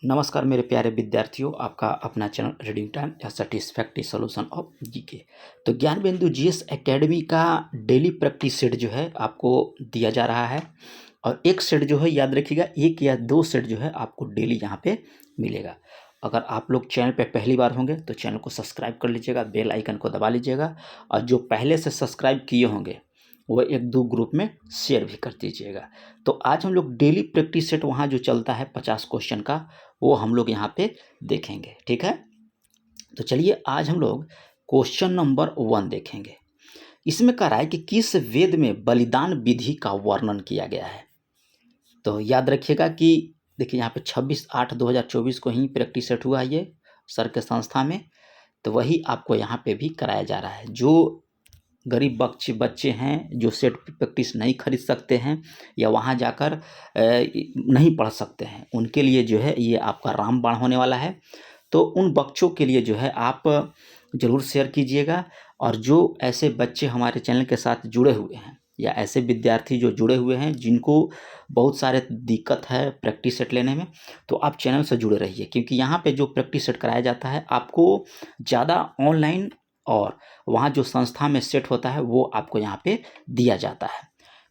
नमस्कार मेरे प्यारे विद्यार्थियों, आपका अपना चैनल रीडिंग टाइम या सेटिस्फैक्टरी सॉल्यूशन ऑफ जीके। तो ज्ञान बिंदु जीएस एकेडमी का डेली प्रैक्टिस सेट जो है आपको दिया जा रहा है और एक सेट जो है याद रखिएगा, एक या दो सेट जो है आपको डेली यहाँ पे मिलेगा। अगर आप लोग चैनल पे पहली बार होंगे तो चैनल को सब्सक्राइब कर लीजिएगा, बेल आइकन को दबा लीजिएगा और जो पहले से सब्सक्राइब किए होंगे वो एक दो ग्रुप में शेयर भी कर दीजिएगा। तो आज हम लोग डेली प्रैक्टिस सेट वहाँ जो चलता है 50 क्वेश्चन का, वो हम लोग यहाँ पे देखेंगे। ठीक है, तो चलिए आज हम लोग क्वेश्चन नंबर 1 देखेंगे। इसमें कह रहा है कि किस वेद में बलिदान विधि का वर्णन किया गया है। तो याद रखिएगा कि देखिए यहाँ पे 26/8/2024 को ही प्रैक्टिस सेट हुआ है ये सर के संस्था में, तो वही आपको यहाँ पे भी कराया जा रहा है। जो गरीब बच्चे हैं जो सेट प्रैक्टिस नहीं खरीद सकते हैं या वहाँ जाकर नहीं पढ़ सकते हैं, उनके लिए जो है ये आपका रामबाण होने वाला है। तो उन बच्चों के लिए जो है आप ज़रूर शेयर कीजिएगा। और जो ऐसे बच्चे हमारे चैनल के साथ जुड़े हुए हैं या ऐसे विद्यार्थी जो जुड़े हुए हैं जिनको बहुत सारे दिक्कत है प्रैक्टिस सेट लेने में, तो आप चैनल से जुड़े रहिए, क्योंकि यहाँ पे जो प्रैक्टिस सेट कराया जाता है आपको ज़्यादा ऑनलाइन और वहाँ जो संस्था में सेट होता है वो आपको यहाँ पे दिया जाता है।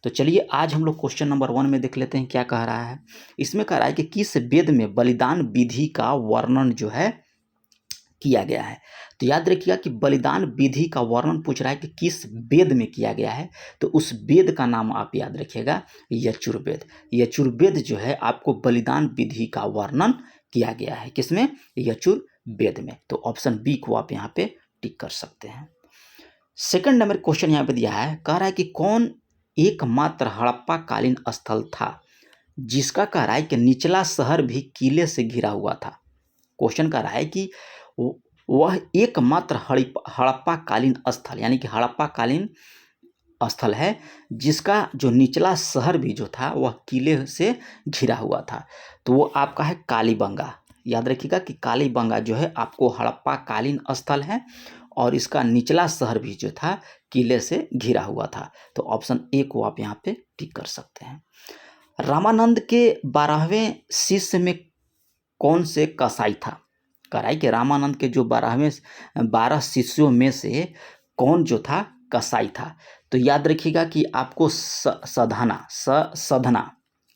तो चलिए आज हम लोग क्वेश्चन नंबर 1 में देख लेते हैं क्या कह रहा है। इसमें कह रहा है कि किस वेद में बलिदान विधि का वर्णन जो है किया गया है। तो याद रखिएगा कि बलिदान विधि का वर्णन पूछ रहा है कि किस वेद में किया गया है, तो उस वेद का नाम आप याद रखिएगा, यजुर्वेद। यजुर्वेद जो है आपको बलिदान विधि का वर्णन किया गया है किसमें, यजुर्वेद में। तो ऑप्शन बी को आप यहाँ पे टिक कर सकते हैं। सेकंड नंबर क्वेश्चन यहाँ पे दिया है, कह रहा है कि कौन एकमात्र हड़प्पा कालीन स्थल था जिसका कह रहा है कि निचला शहर भी किले से घिरा हुआ था। क्वेश्चन कह रहा है कि वह एकमात्र हड़प्पा कालीन स्थल यानी कि हड़प्पा कालीन स्थल है जिसका जो निचला शहर भी जो था वह किले से घिरा हुआ था। तो वो आपका है कालीबंगा। याद रखिएगा कि कालीबंगा जो है आपको हड़प्पा कालीन स्थल है और इसका निचला शहर भी जो था किले से घिरा हुआ था। तो ऑप्शन ए को आप यहाँ पे टिक कर सकते हैं। रामानंद के 12वें शिष्य में कौन से कसाई था। कह रहा है कि रामानंद के जो 12 शिष्यों में से कौन जो था कसाई था। तो याद रखिएगा कि आपको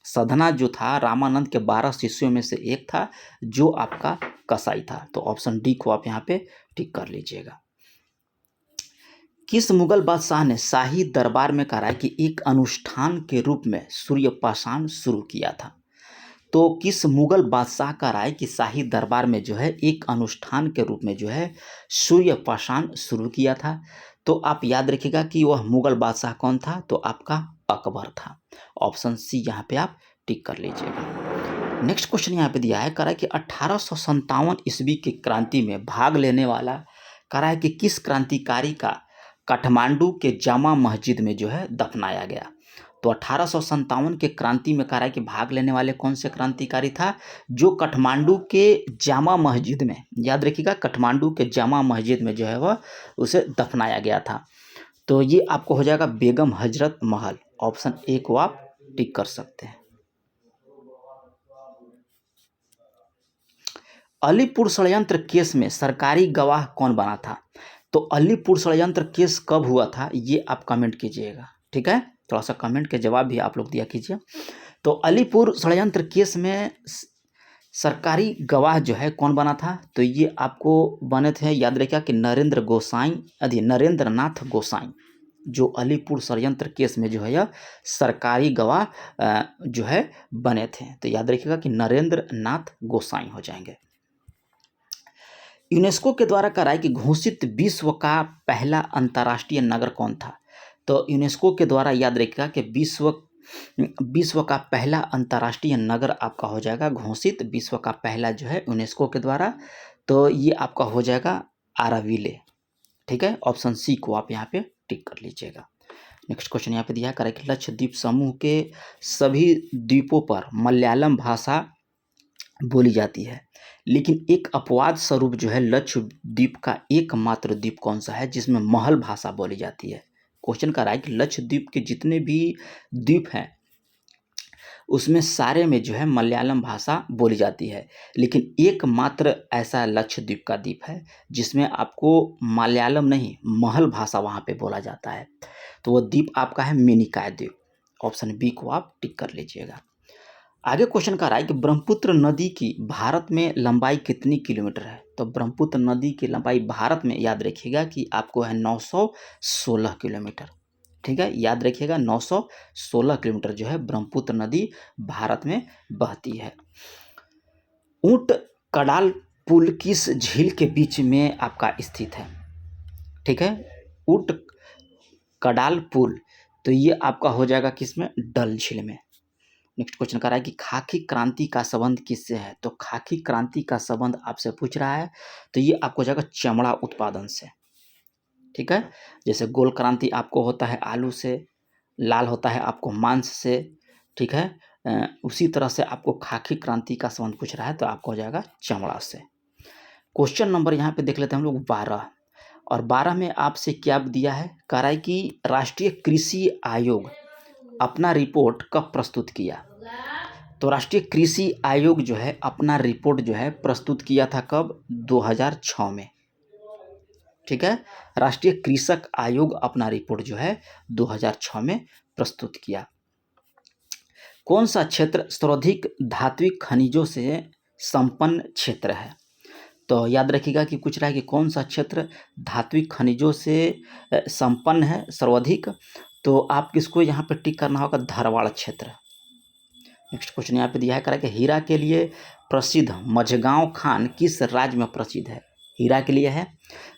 सधना जो था रामानंद के 12 शिष्यों में से एक था जो आपका कसाई था। तो ऑप्शन डी को आप यहाँ पे टिक कर लीजिएगा। किस मुगल बादशाह ने शाही दरबार में कहा है कि एक अनुष्ठान के रूप में सूर्यपाषाण शुरू किया था। तो किस मुगल बादशाह का राय कि शाही दरबार में जो है एक अनुष्ठान के रूप में जो है सूर्यपाषाण शुरू किया था। तो आप याद रखिएगा कि वह मुगल बादशाह कौन था, तो आपका अकबर था। ऑप्शन सी यहाँ पे आप टिक कर लीजिएगा। नेक्स्ट क्वेश्चन यहाँ पे दिया है, कह रहा है कि 1857 ईस्वी की क्रांति में भाग लेने वाला कह रहा है कि किस क्रांतिकारी का काठमांडू के जामा मस्जिद में जो है दफनाया गया। तो 1857 के क्रांति में कह रहा है कि भाग लेने वाले कौन से क्रांतिकारी था जो काठमांडू के जामा मस्जिद में, याद रखिएगा काठमांडू के जामा मस्जिद में जो है वह उसे दफनाया गया था। तो ये आपको हो जाएगा बेगम हजरत महल। ऑप्शन ए को आप टिक कर सकते हैं। अलीपुर षड्यंत्र केस में सरकारी गवाह कौन बना था। तो अलीपुर षड्यंत्र केस कब हुआ था ये आप कमेंट कीजिएगा। ठीक है, थोड़ा सा कमेंट के जवाब भी आप लोग दिया कीजिए। तो अलीपुर षड्यंत्र केस में सरकारी गवाह जो है कौन बना था, तो ये आपको बने थे, याद रखिएगा कि नरेंद्र नाथ गोसाई जो अलीपुर षड्यंत्र केस में जो है यह सरकारी गवाह जो है बने थे। तो याद रखिएगा कि नरेंद्र नाथ गोसाई हो जाएंगे। यूनेस्को के द्वारा कराई कि घोषित विश्व का पहला अंतर्राष्ट्रीय नगर कौन था। तो यूनेस्को के द्वारा याद रखिएगा कि विश्व का पहला अंतर्राष्ट्रीय नगर आपका हो जाएगा घोषित, विश्व का पहला जो है यूनेस्को के द्वारा, तो ये आपका हो जाएगा आराविले। ठीक है, ऑप्शन सी को आप यहाँ पे टिक कर लीजिएगा। नेक्स्ट क्वेश्चन यहाँ पे दिया है कि लक्षद्वीप समूह के सभी द्वीपों पर मलयालम भाषा बोली जाती है, लेकिन एक अपवाद स्वरूप जो है लक्षद्वीप का एकमात्र द्वीप कौन सा है जिसमें महल भाषा बोली जाती है। क्वेश्चन कर रहा है कि लक्षद्वीप के जितने भी द्वीप हैं उसमें सारे में जो है मलयालम भाषा बोली जाती है, लेकिन एकमात्र ऐसा लक्षद्वीप का द्वीप है जिसमें आपको मलयालम नहीं महल भाषा वहाँ पे बोला जाता है। तो वो द्वीप आपका है मिनिकॉय द्वीप। ऑप्शन बी को आप टिक कर लीजिएगा। आगे क्वेश्चन का रहा है कि ब्रह्मपुत्र नदी की भारत में लंबाई कितनी किलोमीटर है? तो ब्रह्मपुत्र नदी की लंबाई भारत में याद रखिएगा कि आपको है 916 किलोमीटर। ठीक है, याद रखिएगा 916 किलोमीटर जो है ब्रह्मपुत्र नदी भारत में बहती है। ऊंट कडाल पुल किस झील के बीच में आपका स्थित है? ठीक है, ऊंट कडाल पुल, तो ये आपका हो जाएगा किसमें? डल झील में। नेक्स्ट क्वेश्चन कर रहा है कि खाकी क्रांति का संबंध किससे है? तो खाकी क्रांति का संबंध आपसे पूछ रहा है, तो ये आपको हो जाएगा चमड़ा उत्पादन से। ठीक है, जैसे गोल क्रांति आपको होता है आलू से, लाल होता है आपको मांस से। ठीक है, उसी तरह से आपको खाकी क्रांति का संबंध पूछ रहा है तो आपको हो जाएगा चमड़ा से। क्वेश्चन नंबर यहाँ पे देख लेते हैं हम लोग 12, और 12 में आपसे क्या दिया है? कह रहा है कि राष्ट्रीय कृषि आयोग अपना रिपोर्ट कब प्रस्तुत किया? तो राष्ट्रीय कृषि आयोग जो है अपना रिपोर्ट जो है प्रस्तुत किया था कब? 2006 में। ठीक है, राष्ट्रीय कृषक आयोग अपना रिपोर्ट जो है 2006 में प्रस्तुत किया। कौन सा क्षेत्र सर्वाधिक धात्विक खनिजों से संपन्न क्षेत्र है? तो याद रखिएगा कि पूछ रहा है कि कौन सा क्षेत्र धात्विक खनिजों से संपन्न है सर्वाधिक, तो आप किसको यहाँ पे टिक करना होगा? धारवाड़ क्षेत्र। नेक्स्ट क्वेश्चन यहाँ पे दिया है, करा कि हीरा के लिए प्रसिद्ध मझगांव खान किस राज्य में प्रसिद्ध है? हीरा के लिए है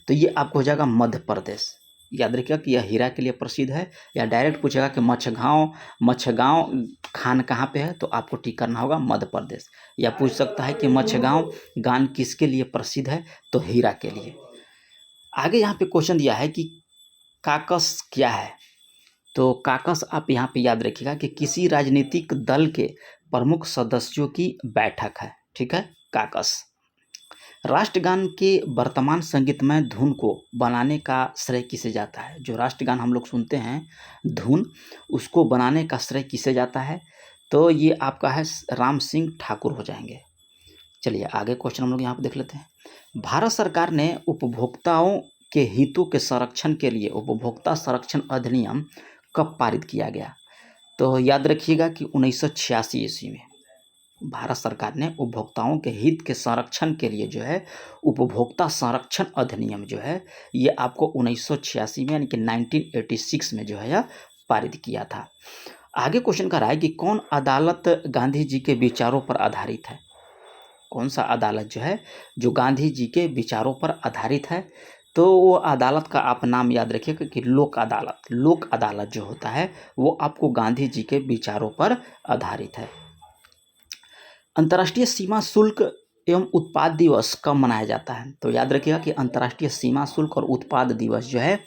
तो ये आपको हो जाएगा मध्य प्रदेश। याद रखिएगा कि यह हीरा के लिए प्रसिद्ध है, या डायरेक्ट पूछेगा कि मच्छगांव खान कहाँ पे है, तो आपको टिक करना होगा मध्य प्रदेश। या पूछ सकता है कि मच्छगांव गान किसके लिए प्रसिद्ध है? तो हीरा के लिए। आगे यहाँ पे क्वेश्चन दिया है कि काकस क्या है? तो काकस आप यहाँ पे याद रखिएगा कि किसी राजनीतिक दल के प्रमुख सदस्यों की बैठक है। ठीक है, काकस। राष्ट्रगान के वर्तमान संगीतमय धुन को बनाने का श्रेय किसे जाता है? जो राष्ट्रगान हम लोग सुनते हैं धुन, उसको बनाने का श्रेय किसे जाता है? तो ये आपका है राम सिंह ठाकुर हो जाएंगे। चलिए आगे क्वेश्चन हम लोग यहाँ पे देख लेते हैं। भारत सरकार ने उपभोक्ताओं के हितों के संरक्षण के लिए उपभोक्ता संरक्षण अधिनियम कब पारित किया गया? तो याद रखिएगा कि 1986 ईस्वी में भारत सरकार ने उपभोक्ताओं के हित के संरक्षण के लिए जो है उपभोक्ता संरक्षण अधिनियम जो है ये आपको 1986 में यानी कि 1986 में जो है यह पारित किया था। आगे क्वेश्चन का रहा है कि कौन अदालत गांधी जी के विचारों पर आधारित है? कौन सा अदालत जो है जो गांधी जी के विचारों पर आधारित है? तो वो अदालत का आप नाम याद रखिएगा कि लोक अदालत। लोक अदालत जो होता है वो आपको गांधी जी के विचारों पर आधारित है। अंतर्राष्ट्रीय सीमा शुल्क एवं उत्पाद दिवस कब मनाया जाता है? तो याद रखिएगा कि अंतर्राष्ट्रीय सीमा शुल्क और उत्पाद दिवस जो है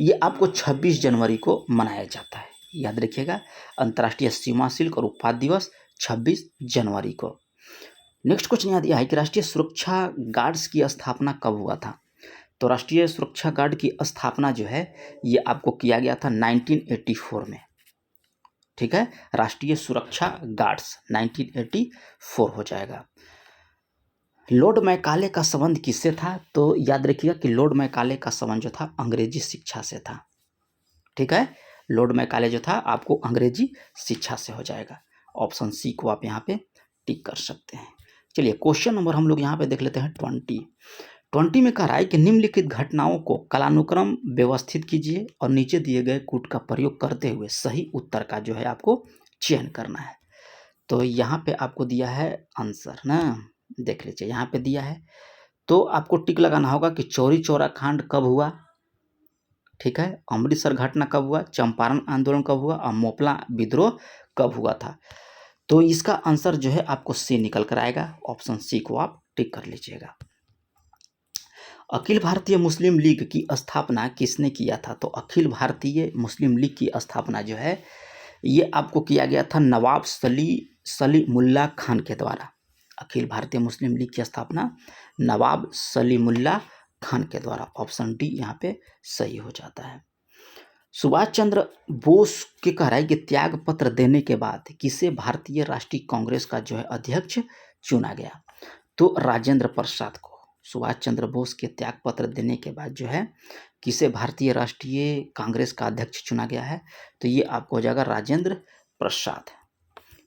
ये आपको 26 जनवरी को मनाया जाता है। याद रखिएगा, अंतर्राष्ट्रीय सीमा शुल्क और उत्पाद दिवस 26 जनवरी को। नेक्स्ट क्वेश्चन यहाँ दिया है कि राष्ट्रीय सुरक्षा गार्ड्स की स्थापना कब हुआ था? तो राष्ट्रीय सुरक्षा गार्ड की स्थापना जो है ये आपको किया गया था 1984 में। ठीक है, राष्ट्रीय सुरक्षा गार्ड्स 1984 हो जाएगा। लॉर्ड मैकाले का संबंध किससे था? तो याद रखिएगा कि लॉर्ड मैकाले का संबंध जो था अंग्रेजी शिक्षा से था। ठीक है, लॉर्ड मैकाले जो था आपको अंग्रेजी शिक्षा से हो जाएगा। ऑप्शन सी को आप यहाँ पे टिक कर सकते हैं। चलिए क्वेश्चन नंबर हम लोग यहाँ पे देख लेते हैं 20 में कह रहा है कि निम्नलिखित घटनाओं को कालानुक्रम व्यवस्थित कीजिए और नीचे दिए गए कूट का प्रयोग करते हुए सही उत्तर का जो है आपको चयन करना है। तो यहाँ पे आपको दिया है आंसर ना, देख लीजिए यहाँ पे दिया है, तो आपको टिक लगाना होगा कि चौरी चौरा कांड कब हुआ। ठीक है, अमृतसर घटना कब हुआ, चंपारण आंदोलन कब हुआ और मोपला विद्रोह कब हुआ था। तो इसका आंसर जो है आपको सी निकल कर आएगा। ऑप्शन सी को आप टिक कर लीजिएगा। अखिल भारतीय मुस्लिम लीग की स्थापना किसने किया था? तो अखिल भारतीय मुस्लिम लीग की स्थापना जो है ये आपको किया गया था नवाब सलीमुल्लाह खान के द्वारा। अखिल भारतीय मुस्लिम लीग की स्थापना नवाब सलीमुल्लाह खान के द्वारा। ऑप्शन डी यहाँ पे सही हो जाता है। सुभाष चंद्र बोस के कह रहा है कि त्याग पत्र देने के बाद किसे भारतीय राष्ट्रीय कांग्रेस का जो है अध्यक्ष चुना गया? तो राजेंद्र प्रसाद को। सुभाष चंद्र बोस के त्याग पत्र देने के बाद जो है किसे भारतीय राष्ट्रीय कांग्रेस का अध्यक्ष चुना गया है? तो ये आपको हो जाएगा राजेंद्र प्रसाद।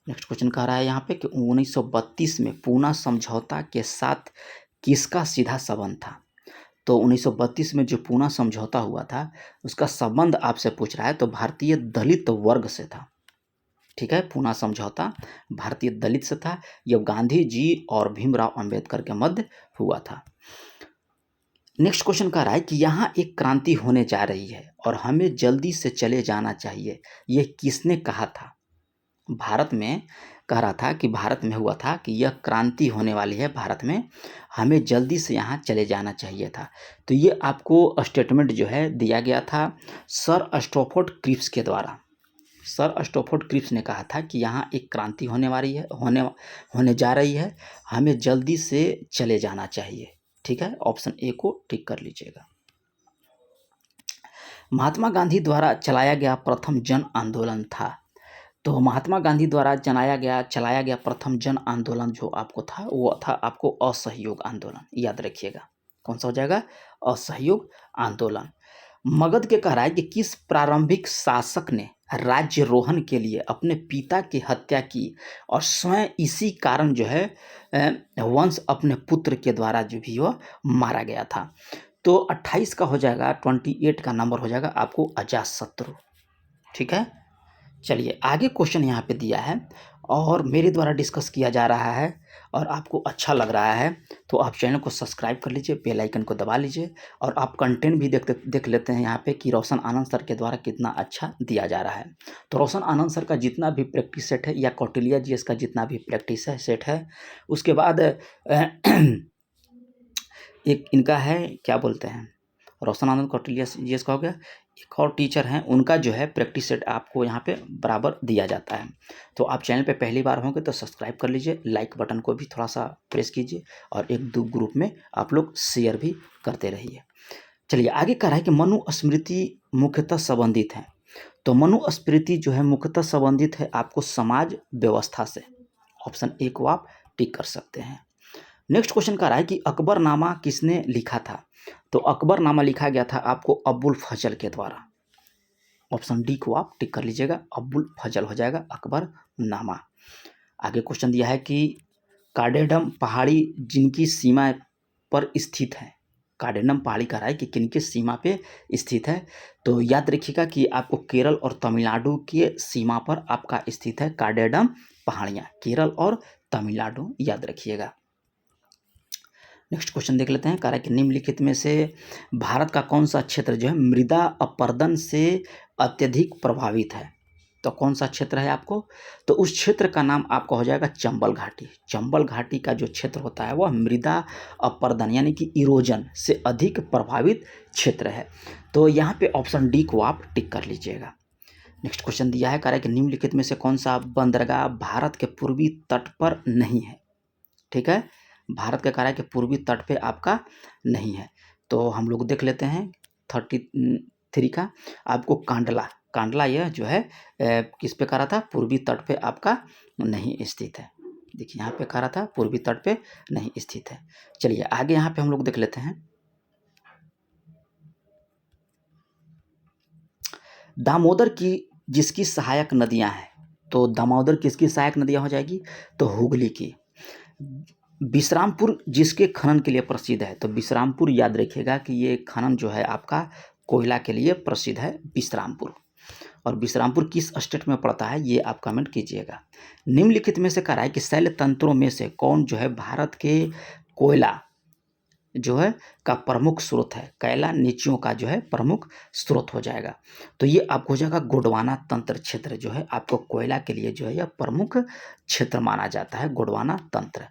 नेक्स्ट क्वेश्चन कह रहा है यहाँ पे कि 1932 में पूना समझौता के साथ किसका सीधा संबंध था? तो 1932 में जो पूना समझौता हुआ था उसका संबंध आपसे पूछ रहा है, तो भारतीय दलित वर्ग से था। ठीक है, पूना समझौता भारतीय दलित से था। यह गांधी जी और भीमराव अंबेडकर के मध्य हुआ था। नेक्स्ट क्वेश्चन कह रहा है कि यहाँ एक क्रांति होने जा रही है और हमें जल्दी से चले जाना चाहिए, यह किसने कहा था? भारत में कह रहा था कि भारत में हुआ था कि यह क्रांति होने वाली है भारत में, हमें जल्दी से यहाँ चले जाना चाहिए था। तो ये आपको स्टेटमेंट जो है दिया गया था सर स्टैफोर्ड क्रिप्स के द्वारा। सर स्टैफोर्ड क्रिप्स ने कहा था कि यहाँ एक क्रांति होने वाली है, होने जा रही है, हमें जल्दी से चले जाना चाहिए। ठीक है, ऑप्शन ए को टिक कर लीजिएगा। महात्मा गांधी द्वारा चलाया गया प्रथम जन आंदोलन था। तो महात्मा गांधी द्वारा चलाया गया प्रथम जन आंदोलन जो आपको था वो था आपको असहयोग आंदोलन। याद रखिएगा कौन सा हो जाएगा? असहयोग आंदोलन। मगध के कह रहा है कि किस प्रारंभिक शासक ने राज्यरोहण के लिए अपने पिता की हत्या की और स्वयं इसी कारण जो है वंश अपने पुत्र के द्वारा जो भी वो मारा गया था? तो 28 का हो जाएगा, 28 का नंबर हो जाएगा आपको अजातशत्रु। ठीक है, चलिए आगे क्वेश्चन यहाँ पे दिया है और मेरे द्वारा डिस्कस किया जा रहा है और आपको अच्छा लग रहा है तो आप चैनल को सब्सक्राइब कर लीजिए, बेल आइकन को दबा लीजिए और आप कंटेंट भी देख लेते हैं यहाँ पे कि रोशन आनंद सर के द्वारा कितना अच्छा दिया जा रहा है। तो रोशन आनंद सर का जितना भी प्रैक्टिस सेट है या कौटिल्य जीएस का जितना भी प्रैक्टिस है सेट है, उसके बाद एक इनका है क्या बोलते हैं रोशन आनंद कौटिल्य जीएस का हो गया, एक और टीचर हैं उनका जो है प्रैक्टिस सेट आपको यहाँ पे बराबर दिया जाता है। तो आप चैनल पे पहली बार होंगे तो सब्सक्राइब कर लीजिए, लाइक बटन को भी थोड़ा सा प्रेस कीजिए और एक दो ग्रुप में आप लोग शेयर भी करते रहिए। चलिए आगे कह रहा है कि मनुस्मृति मुख्यतः संबंधित है। तो मनुस्मृति जो है मुख्यतः संबंधित है आपको समाज व्यवस्था से। ऑप्शन ए को आप टिक कर सकते हैं। नेक्स्ट क्वेश्चन कह रहा है कि अकबरनामा किसने लिखा था? तो अकबरनामा लिखा गया था आपको अबुल फजल के द्वारा। ऑप्शन डी को आप टिक कर लीजिएगा, अबुल फजल हो जाएगा अकबरनामा। आगे क्वेश्चन दिया है कि कार्डेडम पहाड़ी जिनकी सीमा पर स्थित है, कार्डेडम पहाड़ी कह रहा है कि किनके सीमा पे स्थित है? तो याद रखिएगा कि आपको केरल और तमिलनाडु के सीमा पर आपका स्थित है कार्डेडम पहाड़ियाँ, केरल और तमिलनाडु याद रखिएगा। नेक्स्ट क्वेश्चन देख लेते हैं। कह रहा है कि निम्नलिखित में से भारत का कौन सा क्षेत्र जो है मृदा अपरदन से अत्यधिक प्रभावित है? तो कौन सा क्षेत्र है आपको? तो उस क्षेत्र का नाम आपका हो जाएगा चंबल घाटी। चंबल घाटी का जो क्षेत्र होता है वह मृदा अपरदन यानी कि इरोजन से अधिक प्रभावित क्षेत्र है। तो यहाँ पे ऑप्शन डी को आप टिक कर लीजिएगा। नेक्स्ट क्वेश्चन दिया है, कह रहा है कि निम्नलिखित में से कौन सा बंदरगाह भारत के पूर्वी तट पर नहीं है? ठीक है, भारत का कह रहा है कि पूर्वी तट पे आपका नहीं है। तो हम लोग देख लेते हैं 33 का आपको कांडला यह जो है किस पे कह रहा था? पूर्वी तट पे आपका नहीं स्थित है। देखिए यहाँ पे कह रहा था पूर्वी तट पे नहीं स्थित है। चलिए आगे यहाँ पे हम लोग देख लेते हैं। दामोदर की जिसकी सहायक नदियां हैं, तो दामोदर किसकी सहायक नदियां हो जाएगी? तो हुगली की। विश्रामपुर जिसके खनन के लिए प्रसिद्ध है, तो विश्रामपुर याद रखिएगा कि ये खनन जो है आपका कोयला के लिए प्रसिद्ध है विश्रामपुर। और विश्रामपुर किस स्टेट में पड़ता है ये आप कमेंट कीजिएगा। निम्नलिखित में से कह रहा है कि शैल तंत्रों में से कौन जो है भारत के कोयला जो है का प्रमुख स्रोत है? कोयला नीचियों का जो है प्रमुख स्रोत हो जाएगा। तो ये आपको हो जाएगा गोंडवाना तंत्र क्षेत्र जो है आपको कोयला के लिए जो है यह प्रमुख क्षेत्र माना जाता है, गोंडवाना तंत्र।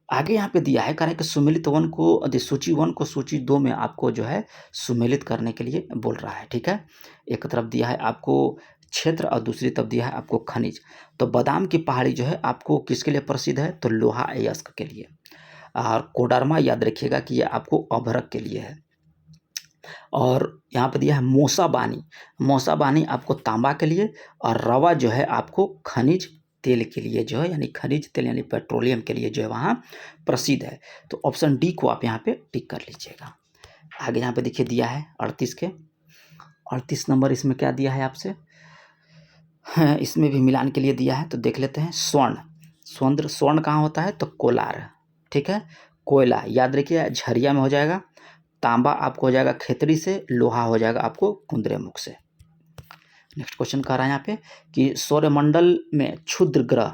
आगे यहाँ पे दिया है, कह रहा है कि सुमेलित वन को सूची 1 को सूची 2 में आपको जो है सुमेलित करने के लिए बोल रहा है। ठीक है, एक तरफ दिया है आपको क्षेत्र और दूसरी तरफ दिया है आपको खनिज। तो बादाम की पहाड़ी जो है आपको किसके लिए प्रसिद्ध है? तो लोहा अयस्क के लिए। और कोडरमा याद रखिएगा कि ये आपको अभ्रक के लिए है। और यहाँ पे दिया है मोसा बानी। मोसा बानी आपको तांबा के लिए, और रवा जो है आपको खनिज तेल के लिए जो है, यानी खनिज तेल यानी पेट्रोलियम के लिए जो है वहाँ प्रसिद्ध है। तो ऑप्शन डी को आप यहाँ पे टिक कर लीजिएगा। आगे यहाँ पे देखिए दिया है 38 के 38 नंबर, इसमें क्या दिया है आपसे, हाँ, इसमें भी मिलान के लिए दिया है। तो देख लेते हैं। स्वर्ण, स्वर्ण कहाँ होता है, तो कोलार, ठीक है। कोयला याद रखिए झरिया में हो जाएगा। तांबा आपको हो जाएगा खेतड़ी से। लोहा हो जाएगा आपको कुंद्रेमुख से। नेक्स्ट क्वेश्चन कह रहा है यहाँ पे कि सौरमंडल में क्षुद्र ग्रह,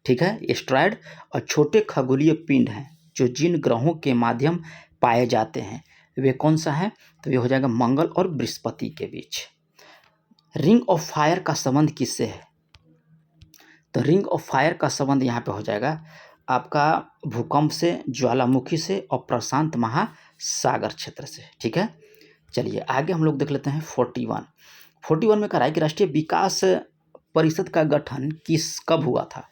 ठीक है, एस्ट्रॉयड और छोटे खगोलीय पिंड हैं जो जिन ग्रहों के माध्यम पाए जाते हैं वे कौन सा है, तो ये हो जाएगा मंगल और बृहस्पति के बीच। रिंग ऑफ फायर का संबंध किससे है, तो रिंग ऑफ फायर का संबंध यहाँ पे हो जाएगा आपका भूकंप से, ज्वालामुखी से और प्रशांत महासागर क्षेत्र से, ठीक है। चलिए आगे हम लोग देख लेते हैं 41 में कह रहा है कि राष्ट्रीय विकास परिषद का गठन कब हुआ था।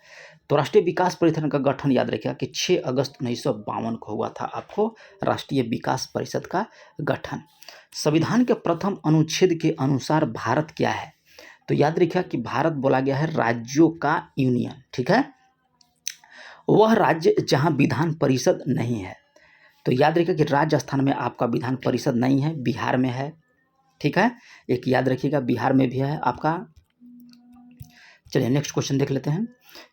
तो राष्ट्रीय विकास परिषद का गठन याद रखिएगा कि 6 अगस्त 1952 को हुआ था आपको राष्ट्रीय विकास परिषद का गठन। संविधान के प्रथम अनुच्छेद के अनुसार भारत क्या है, तो याद रखिएगा कि भारत बोला गया है राज्यों का यूनियन, ठीक है। वह राज्य जहां विधान परिषद नहीं है, तो याद रखिएगा कि राजस्थान में आपका विधान परिषद नहीं है, बिहार में है, ठीक है। एक याद रखिएगा बिहार में भी है आपका। चलिए नेक्स्ट क्वेश्चन देख लेते हैं।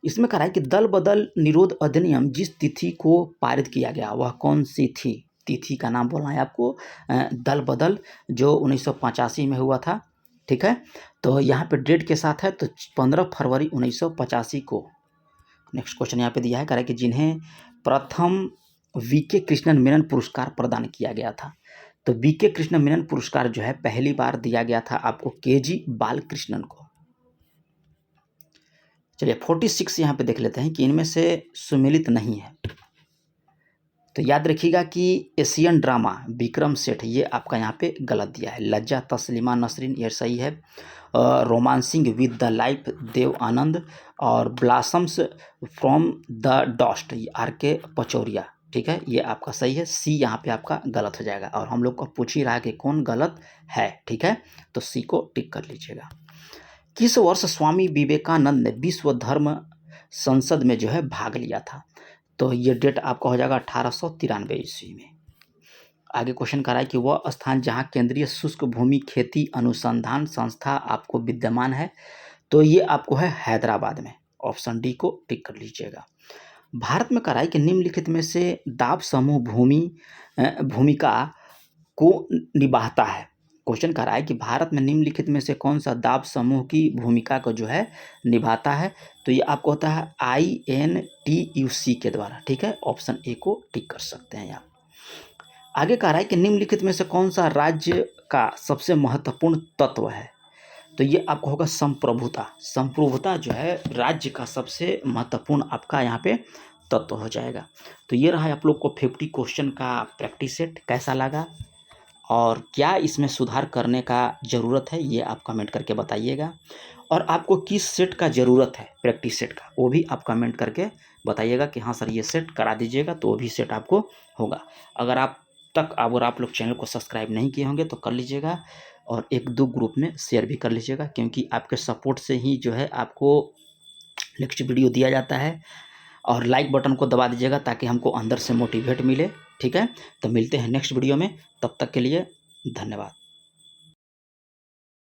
इसमें कह रहा है कि दल बदल निरोध अधिनियम जिस तिथि को पारित किया गया वह कौन सी थी, तिथि का नाम बोलना है आपको। दल बदल जो 1985 में हुआ था, ठीक है। तो यहाँ पे डेट के साथ है तो 15 फरवरी 1985 को। नेक्स्ट क्वेश्चन यहाँ पे दिया है, कह रहा है कि जिन्हें प्रथम वीके कृष्णन मेनन पुरस्कार प्रदान किया गया था। तो वीके कृष्णन मेनन पुरस्कार जो है पहली बार दिया गया था आपको केजी बालकृष्णन को। चलिए 46 यहाँ पे देख लेते हैं कि इनमें से सुमेलित नहीं है। तो याद रखिएगा कि एशियन ड्रामा विक्रम सेठ ये आपका यहाँ पे गलत दिया है। लज्जा तस्लीमा नसरीन ये सही है। Romancing with the life Dev Anand, और ब्लासम्स फ्रॉम द डस्ट ये आर के पचौरिया, ठीक है, ये आपका सही है। सी यहाँ पे आपका गलत हो जाएगा, और हम लोग को पूछ ही रहा है कि कौन गलत है, ठीक है, तो सी को टिक कर लीजिएगा। किस वर्ष स्वामी विवेकानंद ने विश्व धर्म संसद में जो है भाग लिया था, तो ये डेट आपका हो जाएगा 1893 ईस्वी में। आगे क्वेश्चन कर रहा है कि वह स्थान जहां केंद्रीय शुष्क भूमि खेती अनुसंधान संस्था आपको विद्यमान है, तो ये आपको है हैदराबाद में। ऑप्शन डी को टिक कर लीजिएगा। भारत में कह रहा है कि निम्नलिखित में से दाब समूह भूमिका को निभाता है। क्वेश्चन कह रहा है कि भारत में निम्नलिखित में से कौन सा दाब समूह की भूमिका को जो है निभाता है, तो ये आपको होता है INTUC के द्वारा, ठीक है। ऑप्शन ए को टिक कर सकते हैं आप। आगे कह रहा है कि निम्नलिखित में से कौन सा राज्य का सबसे महत्वपूर्ण तत्व है, तो ये आपको होगा संप्रभुता। संप्रभुता जो है राज्य का सबसे महत्वपूर्ण आपका यहाँ पे तत्व हो जाएगा। तो ये रहा आप लोग को 50 क्वेश्चन का प्रैक्टिस सेट। कैसा लगा और क्या इसमें सुधार करने का ज़रूरत है, ये आप कमेंट करके बताइएगा। और आपको किस सेट का ज़रूरत है प्रैक्टिस सेट का, वो भी आप कमेंट करके बताइएगा कि हाँ सर ये सेट करा दीजिएगा, तो वो भी सेट आपको होगा। अगर आप लोग चैनल को सब्सक्राइब नहीं किए होंगे तो कर लीजिएगा, और 1-2 ग्रुप में शेयर भी कर लीजिएगा, क्योंकि आपके सपोर्ट से ही जो है आपको नेक्स्ट वीडियो दिया जाता है। और लाइक बटन को दबा दीजिएगा ताकि हमको अंदर से मोटिवेट मिले, ठीक है। तो मिलते हैं नेक्स्ट वीडियो में, तब तक के लिए धन्यवाद।